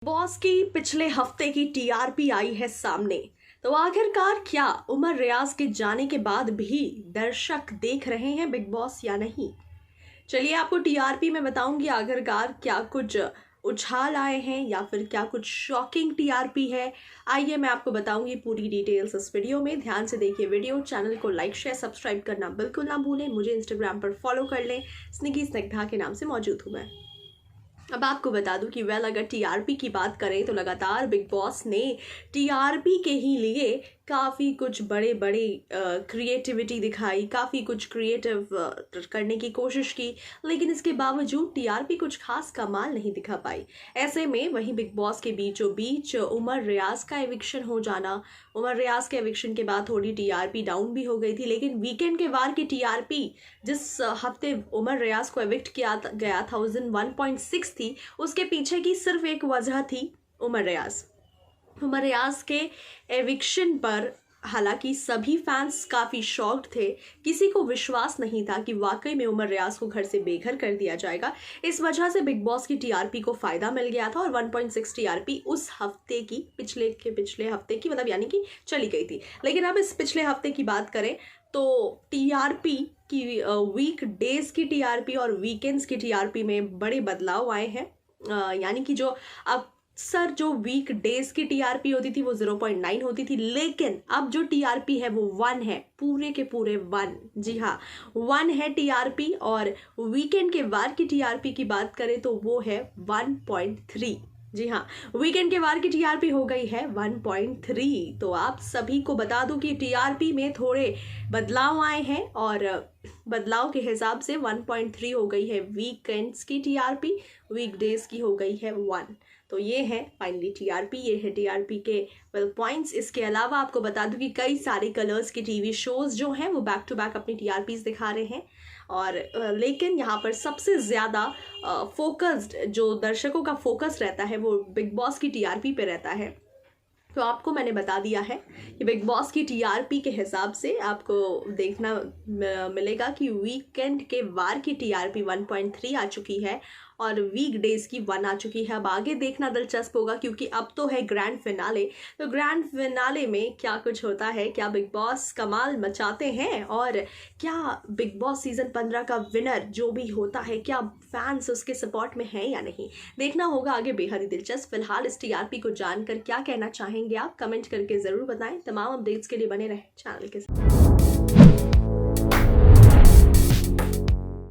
Boss की पिछले हफ्ते की टीआरपी आई है सामने। तो आखिरकार क्या उमर रियाज के जाने के बाद भी दर्शक देख रहे हैं बिग बॉस या नहीं? चलिए आपको टीआरपी में बताऊंगी आखिरकार क्या कुछ उछाल आए हैं या फिर क्या कुछ शॉकिंग टीआरपी है। आइए मैं आपको बताऊंगी पूरी डिटेल्स इस वीडियो में। ध्यान से देखिए वीडियो, चैनल को लाइक शेयर सब्सक्राइब करना बिल्कुल ना भूलें। मुझे इंस्टाग्राम पर फॉलो कर लें, स्निकी स्निग्धा के नाम से मौजूद हूँ मैं। अब आपको बता दूं कि अगर टीआरपी की बात करें तो लगातार बिग बॉस ने टीआरपी के ही लिए काफ़ी कुछ बड़े बड़े क्रिएटिविटी दिखाई, काफ़ी कुछ क्रिएटिव करने की कोशिश की, लेकिन इसके बावजूद टीआरपी कुछ खास कमाल नहीं दिखा पाई। ऐसे में वहीं बिग बॉस के बीचों बीच उमर रियाज का एविक्शन हो जाना, उमर रियाज के एविक्शन के बाद थोड़ी टीआरपी डाउन भी हो गई थी। लेकिन वीकेंड के वार की टीआरपी जिस हफ्ते उमर रियाज को एविक्ट किया गया था उस दिन 1.6 थी। उसके पीछे की सिर्फ एक वजह थी उमर रियाज के एविक्शन पर। हालांकि सभी फैंस काफ़ी शॉक्ड थे, किसी को विश्वास नहीं था कि वाकई में उमर रियाज को घर से बेघर कर दिया जाएगा। इस वजह से बिग बॉस की टीआरपी को फ़ायदा मिल गया था और 1.6 टीआरपी उस हफ्ते की पिछले हफ्ते की यानी कि चली गई थी। लेकिन अब इस पिछले हफ्ते की बात करें तो टीआरपी की वीक डेज की टीआरपी और वीकेंड्स की टीआरपी में बड़े बदलाव आए हैं। यानी कि जो जो वीक डेज की टीआरपी होती थी वो 0.9 होती थी, लेकिन अब जो टीआरपी है वो 1 है, पूरे के पूरे 1। जी हाँ, 1 है टीआरपी। और वीकेंड के वार की टीआरपी की बात करें तो वो है 1.3। जी हाँ, वीकेंड के वार की टीआरपी हो गई है 1.3। तो आप सभी को बता दूं कि टीआरपी में थोड़े बदलाव आए हैं और बदलाव के हिसाब से 1.3 हो गई है वीकेंड्स की टीआरपी, वीकडेज की हो गई है 1। तो ये है फाइनली टीआरपी, ये है टीआरपी के पॉइंट्स। इसके अलावा आपको बता दूं कि कई सारे कलर्स के टीवी शोज जो हैं वो बैक टू बैक अपनी टीआरपीज दिखा रहे हैं। और लेकिन यहाँ पर सबसे ज़्यादा फोकस्ड जो दर्शकों का फोकस रहता है वो बिग बॉस की टीआरपी पे रहता है। तो आपको मैंने बता दिया है कि बिग बॉस की टीआरपी के हिसाब से आपको देखना मिलेगा कि वीकेंड के वार की टीआरपी 1.3 आ चुकी है और वीक डेज की 1 आ चुकी है। अब आगे देखना दिलचस्प होगा क्योंकि अब तो है ग्रैंड फिनाले। तो ग्रैंड फिनाले में क्या कुछ होता है, क्या बिग बॉस कमाल मचाते हैं और क्या बिग बॉस सीजन 15 का विनर जो भी होता है क्या फैंस उसके सपोर्ट में हैं या नहीं, देखना होगा आगे। बेहद ही दिलचस्प। फिलहाल इस टीआरपी को जानकर क्या कहना चाहेंगे आप, कमेंट करके ज़रूर बताएं। तमाम अपडेट्स के लिए बने रहें चैनल के साथ।